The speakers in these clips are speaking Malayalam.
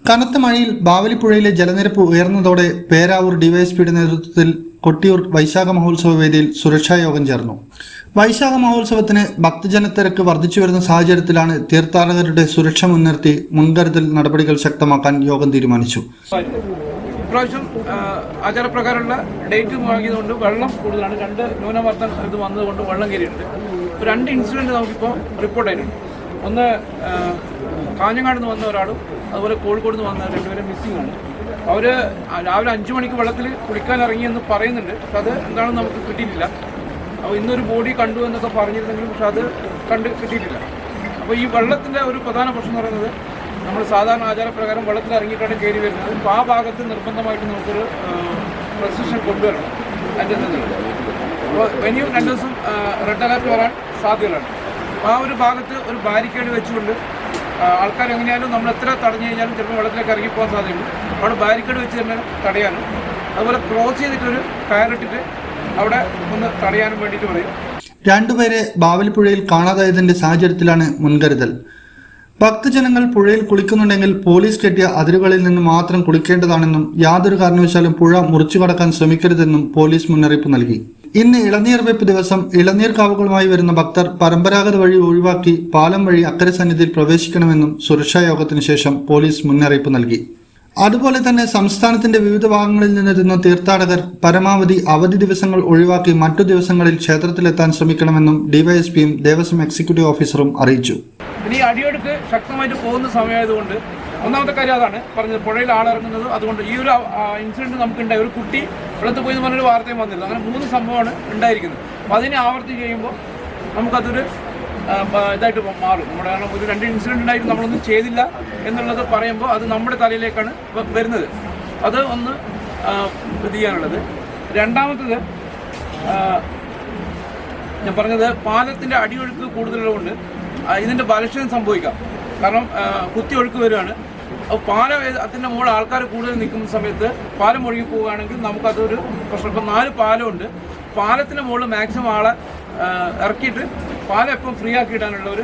കനത്ത മഴയിൽ ബാവലിപ്പുഴയിലെ ജലനിരപ്പ് ഉയർന്നതോടെ പേരാവൂർ ഡിവൈഎസ്പിയുടെ നേതൃത്വത്തിൽ കൊട്ടിയൂർ വൈശാഖ മഹോത്സവ വേദിയിൽ സുരക്ഷാ യോഗം ചേർന്നു. വൈശാഖ മഹോത്സവത്തിന് ഭക്തജനത്തിരക്ക് വർദ്ധിച്ചു വരുന്ന സാഹചര്യത്തിലാണ് തീർത്ഥാടകരുടെ സുരക്ഷ മുൻനിർത്തി മുൻകരുതൽ നടപടികൾ ശക്തമാക്കാൻ യോഗം തീരുമാനിച്ചു. ഇപ്രാവശ്യം ആചാരപ്രകാരമുള്ള ഡേറ്റ് വാങ്ങിയതുകൊണ്ട് വെള്ളം കൂടുതലാണ്. 2 ന്യൂനമർദ്ദം ഇത് വന്നതുകൊണ്ട് വെള്ളം കയറിയിട്ടുണ്ട്. 2 ഇൻസിഡൻറ്റ് നമുക്കിപ്പോൾ റിപ്പോർട്ട് ആയിട്ടുണ്ട്. ഒന്ന് കാഞ്ഞങ്ങാട് നിന്ന് വന്ന ഒരാളും അതുപോലെ കോഴിക്കോട് നിന്ന് വന്ന 2 പേരും മിസ്സിംഗ് ആണ്. അവർ രാവിലെ 5 മണിക്ക് വെള്ളത്തിൽ കുളിക്കാൻ ഇറങ്ങിയെന്ന് പറയുന്നുണ്ട്. പക്ഷെ അത് എന്താണെന്ന് നമുക്ക് കിട്ടിയിട്ടില്ല. അപ്പോൾ ഇന്നൊരു ബോഡി കണ്ടു എന്നൊക്കെ പറഞ്ഞിരുന്നെങ്കിലും പക്ഷെ അത് കിട്ടിയിട്ടില്ല. അപ്പോൾ ഈ വെള്ളത്തിൻ്റെ ഒരു പ്രധാന പ്രശ്നം എന്ന് പറയുന്നത് നമ്മൾ സാധാരണ ആചാരപ്രകാരം വെള്ളത്തിൽ ഇറങ്ങിയിട്ടാണ് കയറി വരുന്നത്. അപ്പോൾ ആ ഭാഗത്ത് നിർബന്ധമായിട്ട് നമുക്കൊരു റെസ്ട്രിക്ഷൻ കൊണ്ടുവരണം അതിൻ്റെ നിന്നുള്ളത്. അപ്പോൾ ഇനിയും 2 ദിവസം റെഡ് അലർട്ട് വരാൻ സാധ്യതകളാണ്. അപ്പോൾ ആ ഒരു ഭാഗത്ത് ഒരു ബാരിക്കേഡ് വെച്ചുകൊണ്ട് ആൾക്കാർ എങ്ങനെയാലും നമ്മൾ എത്ര തടഞ്ഞു കഴിഞ്ഞാലും ചിലപ്പോൾ വെള്ളത്തിലേക്ക് ഇറങ്ങിപ്പോകാൻ സാധ്യതയുണ്ട്. അവിടെ ബാരിക്കേഡ് വെച്ച് തന്നെ തടയാനും അതുപോലെ ക്രോസ് ചെയ്തിട്ടൊരു കയറിട്ടിട്ട് അവിടെ ഒന്ന് തടയാനും വേണ്ടിയിട്ട് പറയും. 2 പേരെ ബാവലിപ്പുഴയിൽ കാണാതായതിന്റെ സാഹചര്യത്തിലാണ് മുൻകരുതൽ. ഭക്തജനങ്ങൾ പുഴയിൽ കുളിക്കുന്നുണ്ടെങ്കിൽ പോലീസ് കെട്ടിയ അതിരുകളിൽ നിന്ന് മാത്രം കുളിക്കേണ്ടതാണെന്നും യാതൊരു കാരണവശാലും പുഴ മുറിച്ചു കടക്കാൻ ശ്രമിക്കരുതെന്നും പോലീസ് മുന്നറിയിപ്പ് നൽകി. ഇന്ന് ഇളനീർ വെപ്പ് ദിവസം ഇളനീർ കാവുകളുമായി വരുന്ന ഭക്തർ പരമ്പരാഗത വഴി ഒഴിവാക്കി പാലം വഴി അക്കരെ സന്നിധിയിൽ പ്രവേശിക്കണമെന്നും സുരക്ഷാ യോഗത്തിന് ശേഷം പോലീസ് മുന്നറിയിപ്പ് നൽകി. അതുപോലെ തന്നെ സംസ്ഥാനത്തിന്റെ വിവിധ ഭാഗങ്ങളിൽ നിന്നെത്തുന്ന തീർത്ഥാടകർ പരമാവധി അവധി ദിവസങ്ങൾ ഒഴിവാക്കി മറ്റു ദിവസങ്ങളിൽ ക്ഷേത്രത്തിലെത്താൻ ശ്രമിക്കണമെന്നും ഡിവൈഎസ്പിയും ദേവസ്വം എക്സിക്യൂട്ടീവ് ഓഫീസറും അറിയിച്ചു. ഇനി അടിയൊഴുക്ക് ശക്തമായിട്ട് പോകുന്ന സമയമായതുകൊണ്ട് ഒന്നാമത്തെ കാര്യം അതാണ് പറഞ്ഞത്, പുഴയിൽ ആളിറങ്ങുന്നത്. അതുകൊണ്ട് ഈ ഒരു ഇൻസിഡൻറ്റ് നമുക്കുണ്ടായി. ഒരു കുട്ടി വെള്ളത്തിൽ പോയി എന്ന് പറഞ്ഞൊരു വാർത്തയും വന്നിരുന്നു. അങ്ങനെ 3 സംഭവമാണ് ഉണ്ടായിരിക്കുന്നത്. അപ്പോൾ അതിനെ ആവർത്തി ചെയ്യുമ്പോൾ നമുക്കതൊരു ഇതായിട്ട് മാറും. നമ്മുടെ കാരണം ഒരു 2 ഇൻസിഡൻറ്റ് ഉണ്ടായിട്ട് നമ്മളൊന്നും ചെയ്തില്ല എന്നുള്ളത് പറയുമ്പോൾ അത് നമ്മുടെ തലയിലേക്കാണ് വരുന്നത്. അത് ഒന്ന് ഇത് ചെയ്യാനുള്ളത്. രണ്ടാമത്തത് ഞാൻ പറഞ്ഞത് പാലത്തിൻ്റെ അടിയൊഴുക്ക് കൂടുതലുള്ളതുകൊണ്ട് ഇതിൻ്റെ ബലക്ഷയം സംഭവിക്കാം. കാരണം കുത്തിയൊഴുക്ക് വരികയാണ്. അപ്പോൾ പാലത്തിൻ്റെ മുകളിൽ ആൾക്കാർ കൂടുതൽ നിൽക്കുന്ന സമയത്ത് പാലം ഒഴുകി പോവുകയാണെങ്കിൽ നമുക്കതൊരു പ്രശ്നം. ഇപ്പം 4 പാലമുണ്ട്. പാലത്തിൻ്റെ മുകളിൽ മാക്സിമം ആളെ ഇറക്കിയിട്ട് പാലം എപ്പം ഫ്രീ ആക്കിയിടാനുള്ള ഒരു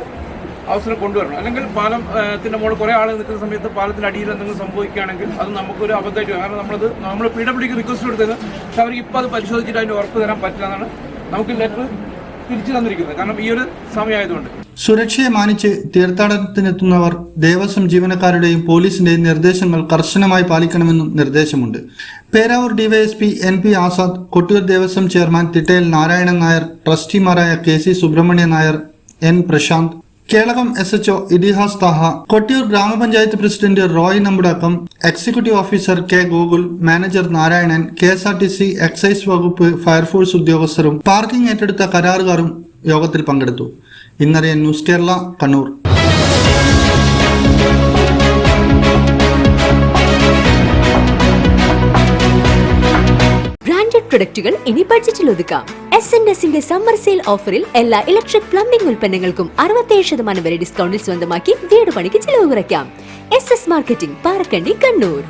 അവസരം കൊണ്ടുവരണം. അല്ലെങ്കിൽ പാലത്തിൻ്റെ മുകളിൽ കുറേ ആൾ നിൽക്കുന്ന സമയത്ത് പാലത്തിൻ്റെ അടിയിൽ എന്തെങ്കിലും സംഭവിക്കുകയാണെങ്കിൽ അത് നമുക്കൊരു അബദ്ധമായിട്ട് വരും. കാരണം നമ്മൾ PWDക്ക് റിക്വസ്റ്റ് കൊടുത്തത് പക്ഷെ അവർക്ക് ഇപ്പോൾ അത് പരിശോധിച്ചിട്ട് അതിൻ്റെ ഉറപ്പ് തരാൻ പറ്റില്ല എന്നാണ് നമുക്ക് ലെറ്റർ തിരിച്ചു തന്നിരിക്കുന്നത്. കാരണം ഈ ഒരു സമയമായതുകൊണ്ട് സുരക്ഷയെ മാനിച്ച് തീർത്ഥാടനത്തിനെത്തുന്നവർ ദേവസ്വം ജീവനക്കാരുടെയും പോലീസിന്റെയും നിർദ്ദേശങ്ങൾ കർശനമായി പാലിക്കണമെന്നും നിർദ്ദേശമുണ്ട്. Peravoor DYSP NP Azad, Kottiyoor Devaswom chairman Thittayil Narayanan Nair, ട്രസ്റ്റിമാരായ KC Subramanian Nair, N Prashanth, Kelakam SHO Ithihas Thaha, Kottiyoor ഗ്രാമപഞ്ചായത്ത് president Roy Nambudakkam, executive officer K Gokul, manager Narayanan, KSRTC excise വകുപ്പ്, ഫയർഫോഴ്സ് ഉദ്യോഗസ്ഥരും പാർക്കിംഗ് ഏറ്റെടുത്ത കരാറുകാരും യോഗത്തിൽ പങ്കെടുത്തു. ഇന്നറിയാൻ ന്യൂസ് കേരള, കണ്ണൂർ. ബ്രാൻഡഡ് പ്രൊഡക്റ്റുകൾ ഇനി ബഡ്ജറ്റിൽ ഒതുക്കാം. S&Sന്റെ സമ്മർ സെയിൽ ഓഫറിൽ എല്ലാ ഇലക്ട്രിക് പ്ലംബിംഗ് ഉൽപ്പന്നങ്ങൾക്കും 67% വരെ ഡിസ്കൗണ്ടിൽ സ്വന്തമാക്കി വീട് പണിക്ക് ചിലവ് കുറയ്ക്കാം. SS marketing, Parakkandi, Kannur.